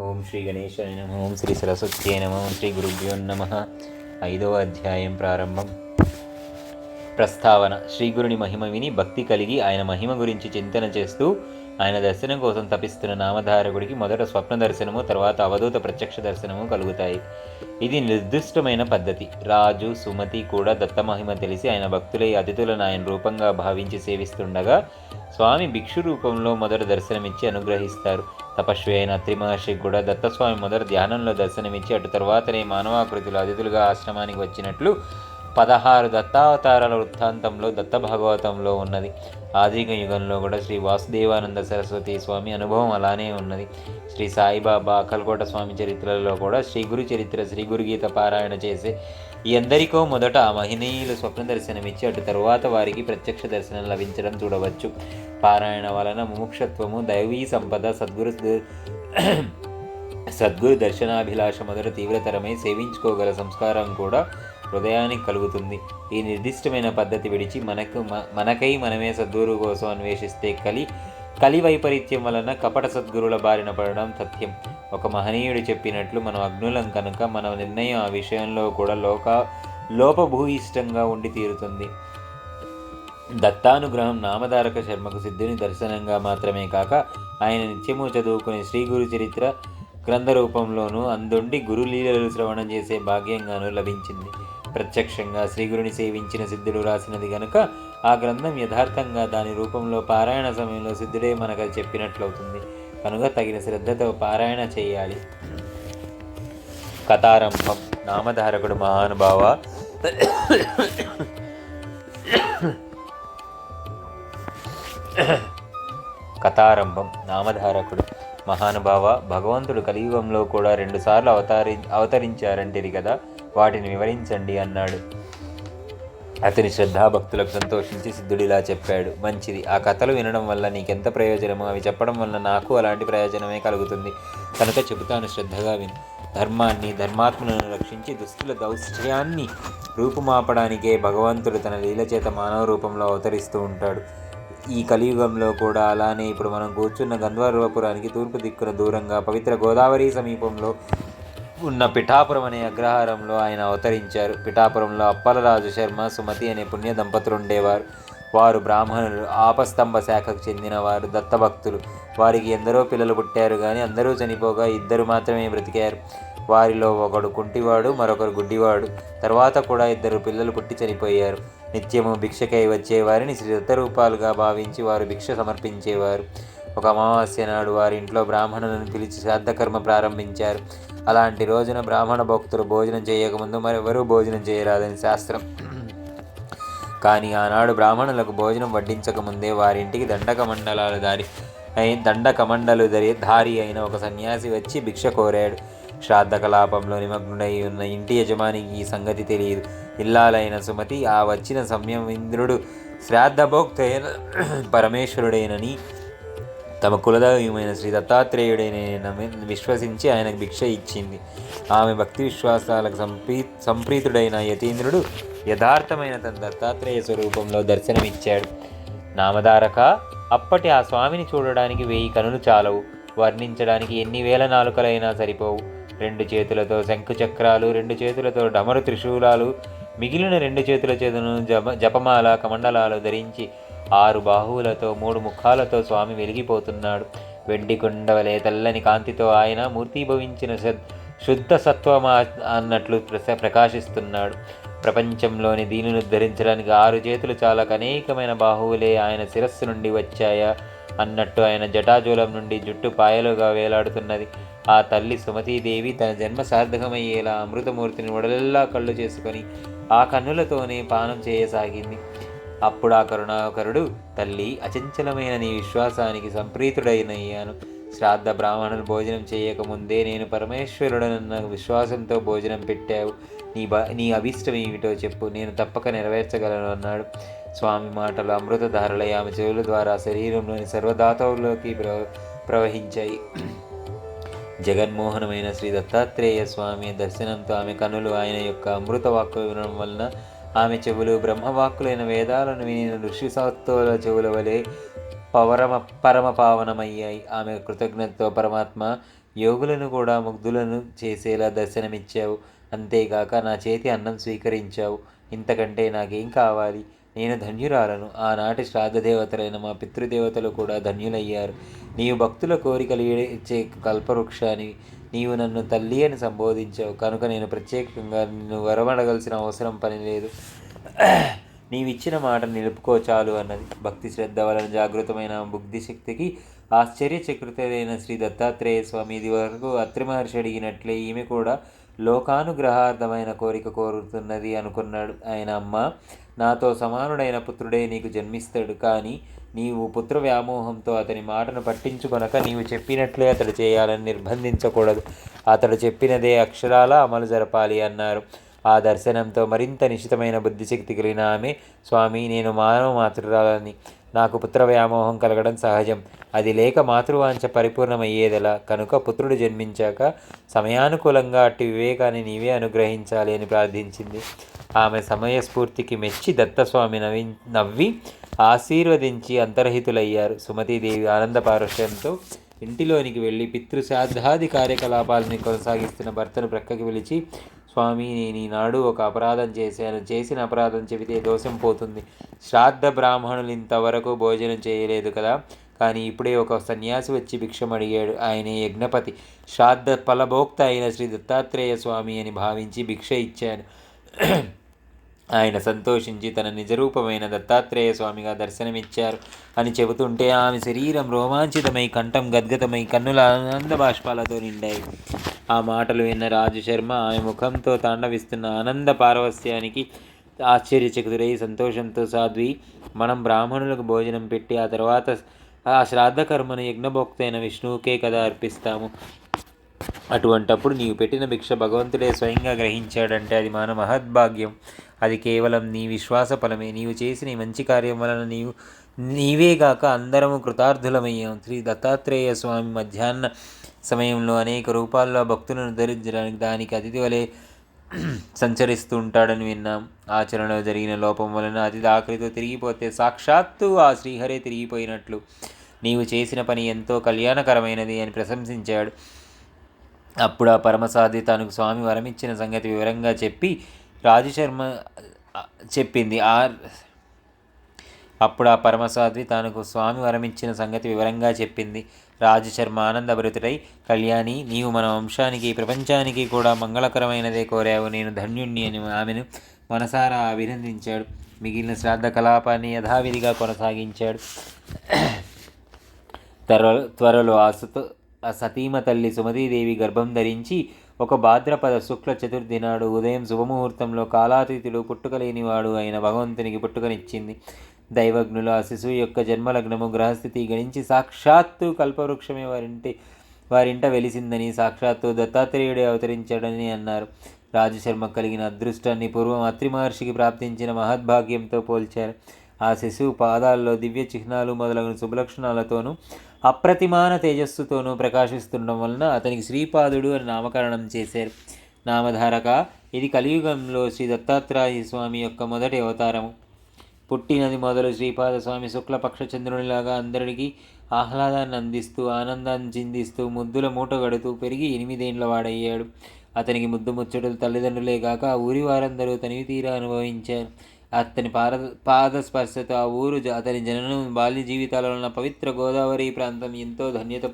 ఓం శ్రీ గణేశాయ నమః. ఓం శ్రీ సరస్వత్యై నమః. ఓం శ్రీ గురుభ్యో నమః. 5వ అధ్యాయం ప్రారంభం. ప్రస్తావన. శ్రీగురుని మహిమ విని భక్తి కలిగి ఆయన మహిమ గురించి చింతన చేస్తూ ఆయన దర్శనం కోసం తపిస్తున్న నామధారకుడికి మొదట స్వప్న దర్శనము, తర్వాత అవధూత ప్రత్యక్ష దర్శనము కలుగుతాయి. ఇది నిర్దిష్టమైన పద్ధతి. రాజు, సుమతి కూడా దత్తమహిమ తెలిసి ఆయన భక్తులై అతిథులను ఆయన రూపంగా భావించి సేవిస్తుండగా స్వామి భిక్షు రూపంలో మొదట దర్శనమిచ్చి అనుగ్రహిస్తారు. తపస్వి అయిన అత్రి మహర్షికి కూడా దత్తస్వామి మొదట ధ్యానంలో దర్శనమిచ్చి అటు తర్వాతనే మానవాకృతిలో అతిథులుగా ఆశ్రమానికి వచ్చినట్లు 16 దత్తావతారాల వృత్తాంతంలో దత్త భాగవతంలో ఉన్నది. ఆధునిక యుగంలో కూడా శ్రీ వాసుదేవానంద సరస్వతి స్వామి అనుభవం అలానే ఉన్నది. శ్రీ సాయిబాబా, అక్కలకోట స్వామి చరిత్రలో కూడా శ్రీ గురు చరిత్ర, శ్రీ గురుగీత పారాయణ చేసే ఈ అందరికో మొదట ఆ మహినీయులు స్వప్న దర్శనమిచ్చి అటు తరువాత వారికి ప్రత్యక్ష దర్శనం లభించడం చూడవచ్చు. పారాయణ వలన ముముక్షత్వము, దైవీ సంపద, సద్గురు దర్శనాభిలాష మొదట తీవ్రతరమై సేవించుకోగల సంస్కారం కూడా హృదయానికి కలుగుతుంది. ఈ నిర్దిష్టమైన పద్ధతి విడిచి మనకై మనమే సద్గురు కోసం అన్వేషిస్తే కలి వైపరీత్యం వలన కపట సద్గురుల బారిన పడడం తథ్యం. ఒక మహనీయుడు చెప్పినట్లు మనం అగ్నులం కనుక మన నిర్ణయం ఆ విషయంలో కూడా లోపభూయిష్టంగా ఉండి తీరుతుంది. దత్తానుగ్రహం నామధారక శర్మకు సిద్ధుని దర్శనంగా మాత్రమే కాక ఆయన నిత్యము చదువుకునే శ్రీ గురు చరిత్ర గ్రంథ రూపంలోనూ అందుండి గురులీలలు శ్రవణం చేసే భాగ్యంగానూ లభించింది. ప్రత్యక్షంగా శ్రీగురుని సేవించిన సిద్ధుడు రాసినది గనుక ఆ గ్రంథం యథార్థంగా దాని రూపంలో పారాయణ సమయంలో సిద్ధుడే మనకు చెప్పినట్లవుతుంది. కనుక తగిన శ్రద్ధతో పారాయణ చేయాలి. కథారంభం. నామధారకుడు మహానుభావ, కథారంభం. నామధారకుడు మహానుభావ, భగవంతుడు కలియుగంలో కూడా 2 సార్లు అవతరించారంటిరి కదా, వాటిని వివరించండి అన్నాడు. అతని శ్రద్ధాభక్తులకు సంతోషించి సిద్ధుడిలా చెప్పాడు. మంచిది, ఆ కథలు వినడం వల్ల నీకెంత ప్రయోజనమో అవి చెప్పడం వల్ల నాకు అలాంటి ప్రయోజనమే కలుగుతుంది కనుక చెబుతాను, శ్రద్ధగా విను. ధర్మాన్ని, ధర్మాత్మలను రక్షించి దుస్తుల దౌష్ట్యాన్ని రూపుమాపడానికే భగవంతుడు తన లీల చేత మానవ రూపంలో అవతరిస్తూ ఉంటాడు. ఈ కలియుగంలో కూడా అలానే ఇప్పుడు మనం కూర్చున్న గంధర్వపురానికి తూర్పు దిక్కున దూరంగా పవిత్ర గోదావరి సమీపంలో ఉన్న పిఠాపురం అనే అగ్రహారంలో ఆయన అవతరించారు. పిఠాపురంలో అప్పలరాజు శర్మ, సుమతి అనే పుణ్య దంపతులు ఉండేవారు. వారు బ్రాహ్మణులు, ఆపస్తంభ శాఖకు చెందినవారు, దత్తభక్తులు. వారికి ఎందరో పిల్లలు పుట్టారు కానీ అందరూ చనిపోగా 2 మాత్రమే బ్రతికారు. వారిలో ఒకడు కుంటివాడు, మరొకరు గుడ్డివాడు. తర్వాత కూడా 2 పిల్లలు పుట్టి చనిపోయారు. నిత్యము భిక్షకై వచ్చేవారిని శ్రీ దత్తరూపాలుగా భావించి వారు భిక్ష సమర్పించేవారు. ఒక అమావాస్య నాడు వారి ఇంట్లో బ్రాహ్మణులను పిలిచి శ్రాద్ధకర్మ ప్రారంభించారు. అలాంటి రోజున బ్రాహ్మణ భక్తులు భోజనం చేయకముందు మరెవరూ భోజనం చేయరాదని శాస్త్రం. కానీ ఆనాడు బ్రాహ్మణులకు భోజనం వడ్డించకముందే వారింటికి దండకమండలు ధారి అయిన ఒక సన్యాసి వచ్చి భిక్ష కోరాడు. శ్రాద్ధ కలాపంలో నిమగ్నుడై ఉన్న ఇంటి యజమానికి ఈ సంగతి తెలియదు. ఇల్లాలైన సుమతి ఆ వచ్చిన సమయం ఇంద్రుడు శ్రాద్ధభోక్తైన పరమేశ్వరుడైనని, తమ కులదైవమైన శ్రీ దత్తాత్రేయుడైన విశ్వసించి ఆయనకు భిక్ష ఇచ్చింది. ఆమె భక్తి విశ్వాసాలకు సంప్రీతుడైన యతీంద్రుడు యథార్థమైన తన దత్తాత్రేయ స్వరూపంలో దర్శనమిచ్చాడు. నామధారక, అప్పటి ఆ స్వామిని చూడడానికి 1000 కనులు చాలవు, వర్ణించడానికి ఎన్ని వేల నాలుకలైనా సరిపోవు. 2 చేతులతో శంకు చక్రాలు, 2 చేతులతో డమరు త్రిశూలాలు, మిగిలిన 2 చేతుల చేతులను జపమాల కమండలాలు ధరించి 6 బాహువులతో 3 ముఖాలతో స్వామి వెలిగిపోతున్నాడు. వెండి కొండవలే తెల్లని కాంతితో ఆయన మూర్తిభవించిన శుద్ధ సత్వమా అన్నట్లు ప్రకాశిస్తున్నాడు. ప్రపంచంలోని దీనిని ధరించడానికి 6 చేతులు చాలక అనేకమైన బాహువులే ఆయన శిరస్సు నుండి వచ్చాయా అన్నట్టు ఆయన జటాజూలం నుండి జుట్టు పాయలుగా వేలాడుతున్నది. ఆ తల్లి సుమతీదేవి తన జన్మ సార్థకమయ్యేలా అమృతమూర్తిని ఒడలెల్లా కళ్ళు చేసుకొని ఆ కన్నులతోనే పానం చేయసాగింది. అప్పుడు ఆ కరుణాకరుడు, తల్లి, అచంచలమైన నీ విశ్వాసానికి సంప్రీతుడైనయ్యాను. శ్రాద్ధ బ్రాహ్మణులు భోజనం చేయకముందే నేను పరమేశ్వరుడనన్న విశ్వాసంతో భోజనం పెట్టావు. నీ అభీష్టం ఏమిటో చెప్పు, నేను తప్పక నెరవేర్చగలను అన్నాడు. స్వామి మాటలు అమృతధారలై ఆమె చెవుల ద్వారా శరీరంలోని సర్వధాతువుల్లోకి ప్రవహించాయి. జగన్మోహనమైన శ్రీ దత్తాత్రేయ స్వామి దర్శనంతో ఆమె కనులు ఆయన యొక్క అమృత వాక్కు వినడం వలన ఆమె చెవులు బ్రహ్మవాక్కులైన వేదాలను విని ఋషి సత్తుల చెవుల వలె పరమ పావనమయ్యాయి. ఆమె కృతజ్ఞతతో పరమాత్మ, యోగులను కూడా ముగ్ధులను చేసేలా దర్శనమిచ్చావు. అంతేగాక నా చేతి అన్నం స్వీకరించావు. ఇంతకంటే నాకేం కావాలి? నేను ధన్యురాలను. ఆనాటి శ్రాద్ధదేవతలైన మా పితృదేవతలు కూడా ధన్యులయ్యారు. నీవు భక్తుల కోరికలు ఇచ్చే కల్పవృక్షాన్ని, నీవు నన్ను తల్లి అని సంబోధించావు కనుక నేను ప్రత్యేకంగా నిన్ను వరమడగలసిన అవసరం పని లేదు. నీవిచ్చిన మాట నిలుపుకో చాలు అన్నది. భక్తి శ్రద్ధ వలన జాగృతమైన బుద్ధిశక్తికి ఆశ్చర్యచకృతైన శ్రీ దత్తాత్రేయ స్వామి ఇది వరకు అత్రి మహర్షి అడిగినట్లే ఈమె కూడా లోకానుగ్రహార్థమైన కోరిక కోరుతున్నది అనుకున్నాడు. ఆయన, అమ్మ, నాతో సమానుడైన పుత్రుడే నీకు జన్మిస్తాడు. కానీ నీవు పుత్ర వ్యామోహంతో అతని మాటను పట్టించుకొనక నీవు చెప్పినట్లే అతడు చేయాలని నిర్బంధించకూడదు. అతడు చెప్పినదే అక్షరాలా అమలు జరపాలి అన్నారు. ఆ దర్శనంతో మరింత నిశితమైన బుద్ధిశక్తి కలిగిన ఆమె, స్వామి, నేను మానవ మాతృరాలని, నాకు పుత్ర వ్యామోహం కలగడం సహజం. అది లేక మాతృవాంఛ పరిపూర్ణమయ్యేదెలా? కనుక పుత్రుడు జన్మించాక సమయానుకూలంగా అట్టి వివేకాన్ని నీవే అనుగ్రహించాలి అని ప్రార్థించింది. ఆమె సమయస్ఫూర్తికి మెచ్చి దత్తస్వామి నవ్వి ఆశీర్వదించి అంతర్హితులయ్యారు. సుమతీదేవి ఆనంద పారవశ్యంతో ఇంటిలోనికి వెళ్ళి పితృశ్రాద్ధాది కార్యకలాపాలని కొనసాగిస్తున్న భర్తను ప్రక్కకి పిలిచి, స్వామి, నేను ఈనాడు ఒక అపరాధం చేశాను. చేసిన అపరాధం చెబితే దోషం పోతుంది. శ్రాద్ధ బ్రాహ్మణులు ఇంతవరకు భోజనం చేయలేదు కదా. కానీ ఇప్పుడే ఒక సన్యాసి వచ్చి భిక్షం అడిగాడు. ఆయనే యజ్ఞపతి, శ్రాద్ధ ఫలభోక్త అయిన శ్రీ దత్తాత్రేయ స్వామి అని భావించి భిక్ష ఇచ్చాను. ఆయన సంతోషించి తన నిజరూపమైన దత్తాత్రేయ స్వామిగా దర్శనమిచ్చారు అని చెబుతుంటే ఆమె శరీరం రోమాంచితమై, కంఠం గద్గతమై, కన్నుల ఆనంద బాష్పాలతో నిండాయి. ఆ మాటలు విన్న రాజు శర్మ ఆమె ముఖంతో తాండవిస్తున్న ఆనంద పారవస్యానికి ఆశ్చర్యచకితుడై సంతోషంతో, సాధ్వి, మనం బ్రాహ్మణులకు భోజనం పెట్టి ఆ తర్వాత ఆ శ్రాద్ధకర్మను యజ్ఞభోక్త అయిన విష్ణువుకే కదా అర్పిస్తాము. అటువంటప్పుడు నీవు పెట్టిన భిక్ష భగవంతుడే స్వయంగా గ్రహించాడంటే అది మన మహద్భాగ్యం. అది కేవలం నీ విశ్వాస ఫలమే. నీవు చేసిన ఈ మంచి కార్యం వలన నీవేగాక అందరము కృతార్థులమయ్యాం. శ్రీ దత్తాత్రేయ స్వామి మధ్యాహ్న సమయంలో అనేక రూపాల్లో భక్తులను ధరించడానికి దానికి అతిథి వలె సంచరిస్తూ ఉంటాడని విన్నాం. ఆచరణలో జరిగిన లోపం వలన అతిథి ఆకలితో తిరిగిపోతే సాక్షాత్తు ఆ శ్రీహరే తిరిగిపోయినట్లు నీవు చేసిన పని ఎంతో కళ్యాణకరమైనది అని ప్రశంసించాడు. అప్పుడు ఆ పరమసాధ్వి తనకు స్వామి వరమిచ్చిన సంగతి వివరంగా చెప్పి రాజశర్మ చెప్పింది. అప్పుడు ఆ పరమసాధ్వి తనకు స్వామి వరమిచ్చిన సంగతి వివరంగా చెప్పింది. రాజశర్మ ఆనందభరితుడై, కళ్యాణి, నీవు మన వంశానికి, ప్రపంచానికి కూడా మంగళకరమైనదే కోరావు. నేను ధన్యుణ్ణి అని ఆమెను మనసారా అభినందించాడు. మిగిలిన శ్రాద్ధ కలాపాన్ని యథావిధిగా కొనసాగించాడు. త్వరలో ఆ సతీమ తల్లి సుమతీదేవి గర్భం ధరించి ఒక భాద్రపద శుక్ల చతుర్థి నాడు ఉదయం శుభముహూర్తంలో కాలాతీతుడు, పుట్టుకలేనివాడు అయిన భగవంతునికి పుట్టుకనిచ్చింది. దైవజ్ఞులు ఆ శిశువు యొక్క జన్మలగ్నము, గ్రహస్థితి గణించి సాక్షాత్తు కల్పవృక్షమే వారింట వెలిసిందని, సాక్షాత్తు దత్తాత్రేయుడే అవతరించాడని అన్నారు. రాజశర్మ కలిగిన అదృష్టాన్ని పూర్వం అత్రి మహర్షికి ప్రాప్తించిన మహద్భాగ్యంతో పోల్చారు. ఆ శిశువు పాదాల్లో దివ్య చిహ్నాలు మొదలగు శుభలక్షణాలతోనూ అప్రతిమాన తేజస్సుతోనూ ప్రకాశిస్తుండడం వలన అతనికి శ్రీపాదుడు అని నామకరణం చేశారు. నామధారక, ఇది కలియుగంలో శ్రీ దత్తాత్రేయ స్వామి యొక్క మొదటి అవతారము. పుట్టినది మొదలు శ్రీపాద స్వామి శుక్లపక్ష చంద్రునిలాగా అందరికీ ఆహ్లాదాన్ని అందిస్తూ, ఆనందాన్ని చిందిస్తూ, ముద్దుల మూటగడుతూ పెరిగి 8 ఏళ్ల వాడయ్యాడు. అతనికి ముద్దు ముచ్చటలు తల్లిదండ్రులే కాక ఆ ఊరి వారందరూ తనివి తీరా అనుభవించారు. అతని పాదస్పర్శతో ఆ ఊరు, అతని జననం, బాల్య జీవితాలలో ఉన్న పవిత్ర గోదావరి ప్రాంతం ఎంతో ధన్యత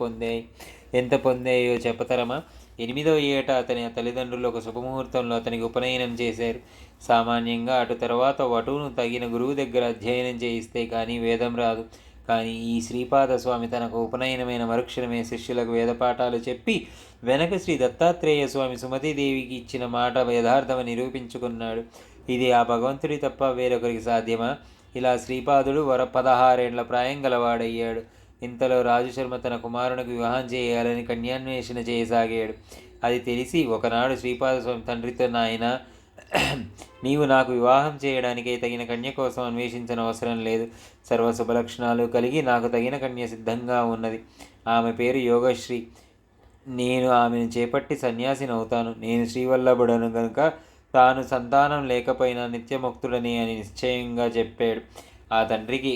ఎంత పొందాయో చెప్పతరమా? 8వ ఏట అతని తల్లిదండ్రులు ఒక శుభముహూర్తంలో అతనికి ఉపనయనం చేశారు. సామాన్యంగా అటు తర్వాత వటువును తగిన గురువు దగ్గర అధ్యయనం చేయిస్తే కానీ వేదం రాదు. కానీ ఈ శ్రీపాద స్వామి తనకు ఉపనయనమైన మరుక్షణమే శిష్యులకు వేదపాఠాలు చెప్పి వెనక శ్రీ దత్తాత్రేయ స్వామి సుమతీదేవికి ఇచ్చిన మాట యథార్థమని నిరూపించుకున్నాడు. ఇది ఆ భగవంతుడి తప్ప వేరొకరికి సాధ్యమా? ఇలా శ్రీపాదుడు 16 ఏళ్ల ప్రాయం గలవాడయ్యాడు. ఇంతలో రాజశర్మ తన కుమారునికి వివాహం చేయాలని కన్యాన్వేషణ చేయసాగాడు. అది తెలిసి ఒకనాడు శ్రీపాద స్వామి తండ్రితో, నాయన, నీవు నాకు వివాహం చేయడానికే తగిన కన్య కోసం అన్వేషించనవసరం లేదు. సర్వ శుభలక్షణాలు కలిగి నాకు తగిన కన్య సిద్ధంగా ఉన్నది. ఆమె పేరు యోగశ్రీ. నేను ఆమెను చేపట్టి సన్యాసినవుతాను. నేను శ్రీవల్లభుడను కనుక తాను సంతానం లేకపోయినా నిత్యముక్తుడని అని నిశ్చయంగా చెప్పాడు. ఆ తండ్రికి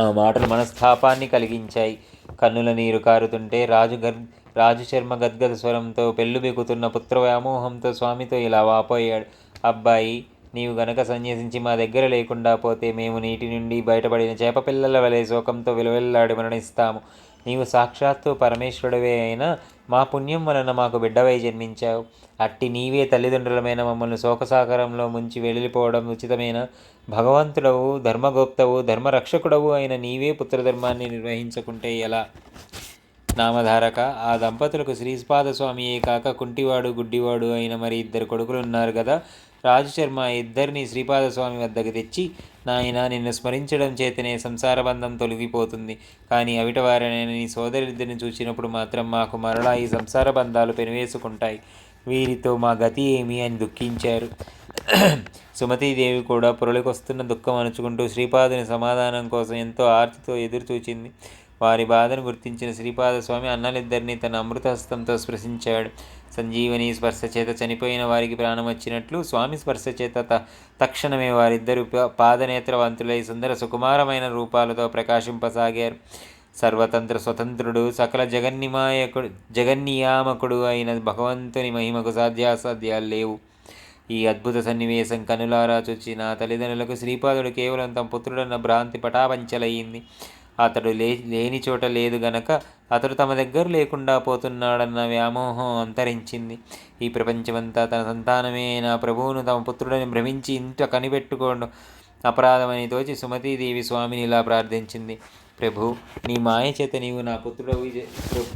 ఆ మాటలు మనస్తాపాన్ని కలిగించాయి. కన్నుల నీరు కారుతుంటే రాజు శర్మ గద్గద స్వరంతో పెళ్ళుబెక్కుతున్న పుత్ర వ్యామోహంతో స్వామితో ఇలా వాపోయాడు. అబ్బాయి, నీవు గనక సన్యసించి మా దగ్గర లేకుండా పోతే మేము నీటి నుండి బయటపడిన చేపపిల్లల వలె శోకంతో విలువెల్లాడి మరణిస్తాము. నీవు సాక్షాత్తు పరమేశ్వరుడివే అయినా మా పుణ్యం వలన మాకు బిడ్డవై జన్మించావు. అట్టి నీవే తల్లిదండ్రులమైన మమ్మల్ని శోకసాగరంలో ముంచి వెళ్ళిపోవడం ఉచితమైన? భగవంతుడవు, ధర్మగోప్తవు, ధర్మరక్షకుడవు అయిన నీవే పుత్రధర్మాన్ని నిర్వహించకుంటే ఎలా? నామధారక, ఆ దంపతులకు శ్రీపాదస్వామియే కాక కుంటివాడు, గుడ్డివాడు అయిన మరి 2 కొడుకులున్నారు కదా. రాజుశర్మ ఇద్దరిని శ్రీపాదస్వామి వద్దకు తెచ్చి, నాయన, నిన్ను స్మరించడం చేతనే సంసార బంధం తొలగిపోతుంది. కానీ అవిటవారైన నీ సోదరిద్దరిని చూసినప్పుడు మాత్రం మాకు మరలా ఈ సంసార బంధాలు పెనవేసుకుంటాయి. వీరితో మా గతి ఏమి అని దుఃఖించారు. సుమతీదేవి కూడా పొరలికొస్తున్న దుఃఖం అణుచుకుంటూ శ్రీపాదుని సమాధానం కోసం ఎంతో ఆర్తితో ఎదురుచూచింది. వారి బాధను గుర్తించిన శ్రీపాదస్వామి అన్నలిద్దరినీ తన అమృతహస్తంతో స్పృశించాడు. సంజీవని స్పర్శ చేత చనిపోయిన వారికి ప్రాణం వచ్చినట్లు స్వామి స్పర్శ చేత తక్షణమే వారిద్దరూ పాదనేత్రవంతులై సుందర సుకుమారమైన రూపాలతో ప్రకాశింపసాగారు. సర్వతంత్ర స్వతంత్రుడు, సకల జగన్నియామకుడు అయిన భగవంతుని మహిమకు సాధ్యాసాధ్యాలు లేవు. ఈ అద్భుత సన్నివేశం కనులారా చూచి నా తల్లిదండ్రులకు శ్రీపాదుడు కేవలం తమ పుత్రుడన్న భ్రాంతి పటాపంచలయ్యింది. అతడు లేని చోట లేదు గనక అతడు తమ దగ్గర లేకుండా పోతున్నాడన్న వ్యామోహం అంతరించింది. ఈ ప్రపంచమంతా తన సంతానమే నా ప్రభువును తమ పుత్రుడని భ్రమించి ఇంట కనిపెట్టుకోవడం అపరాధమని తోచి సుమతీదేవి స్వామిని ఇలా ప్రార్థించింది. ప్రభు, నీ మాయ చేత నీవు నా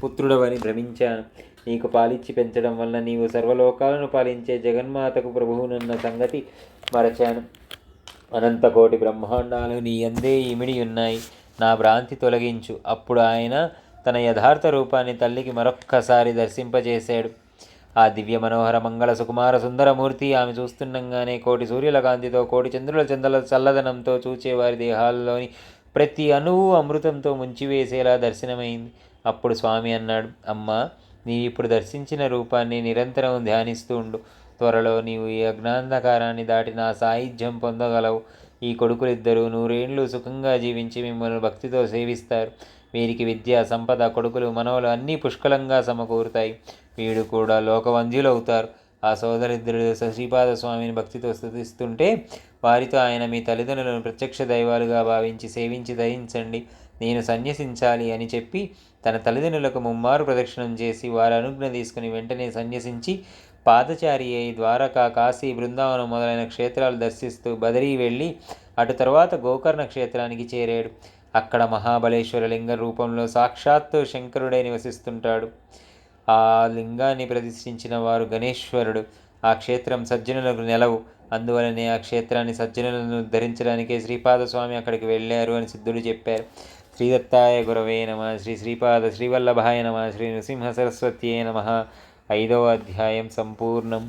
పుత్రుడవని భ్రమించాను. నీకు పాలిచ్చి పెంచడం వల్ల నీవు సర్వలోకాలను పాలించే జగన్మాతకు ప్రభువునన్న సంగతి మరచాను. అనంతకోటి బ్రహ్మాండాలు నీ అందే ఇమిడి ఉన్నాయి. నా భ్రాంతి తొలగించు. అప్పుడు ఆయన తన యథార్థ రూపాన్ని తల్లికి మరొక్కసారి దర్శింపజేశాడు. ఆ దివ్య మనోహర మంగళ సుకుమార సుందరమూర్తి ఆమె చూస్తుండగానే కోటి సూర్యుల కాంతితో, కోటి చంద్రుల చల్లదనంతో చూచే వారి దేహాల్లోని ప్రతి అణువు అమృతంతో ముంచివేసేలా దర్శనమైంది. అప్పుడు స్వామి అన్నాడు, అమ్మా, నీవిప్పుడు దర్శించిన రూపాన్ని నిరంతరం ధ్యానిస్తూ ఉండు. త్వరలో నీవు ఈ అజ్ఞాంధకారాన్ని దాటి నా సాయుధ్యం పొందగలవు. ఈ కొడుకులిద్దరూ 100 ఏళ్ళు సుఖంగా జీవించి మిమ్మల్ని భక్తితో సేవిస్తారు. వీరికి విద్య, సంపద, కొడుకులు, మనవలు అన్నీ పుష్కలంగా సమకూరుతాయి. వీడు కూడా లోకవంద్యులవుతారు. ఆ సోదరిద్దరు శ్రీపాదస్వామిని భక్తితో స్తుతిస్తుంటే వారితో ఆయన మీ తల్లిదండ్రులను ప్రత్యక్ష దైవాలుగా భావించి సేవించి దయించండి. నేను సన్యసించాలి అని చెప్పి తన తల్లిదండ్రులకు ముమ్మారు ప్రదక్షిణం చేసి వారి అనుజ్ఞ తీసుకుని వెంటనే సన్యసించి పాదచారి అయి ద్వారకా, కాశీ, బృందావనం మొదలైన క్షేత్రాలు దర్శిస్తూ బదరీ వెళ్ళి అటు తర్వాత గోకర్ణ క్షేత్రానికి చేరాడు. అక్కడ మహాబలేశ్వర లింగ రూపంలో సాక్షాత్తు శంకరుడై నివసిస్తుంటాడు. ఆ లింగాన్ని ప్రతిష్ఠించిన వారు గణేశ్వరుడు. ఆ క్షేత్రం సజ్జనులకు నెలవు. అందువలనే ఆ క్షేత్రాన్ని సజ్జనులను ధరించడానికే శ్రీపాదస్వామి అక్కడికి వెళ్ళారు అని సిద్ధుడు చెప్పారు. శ్రీదత్తాయ గురవే నమ. శ్రీపాద శ్రీవల్లభాయ నమ. శ్రీ నృసింహ సరస్వత్యే నమ. 5వ అధ్యాయం సంపూర్ణం.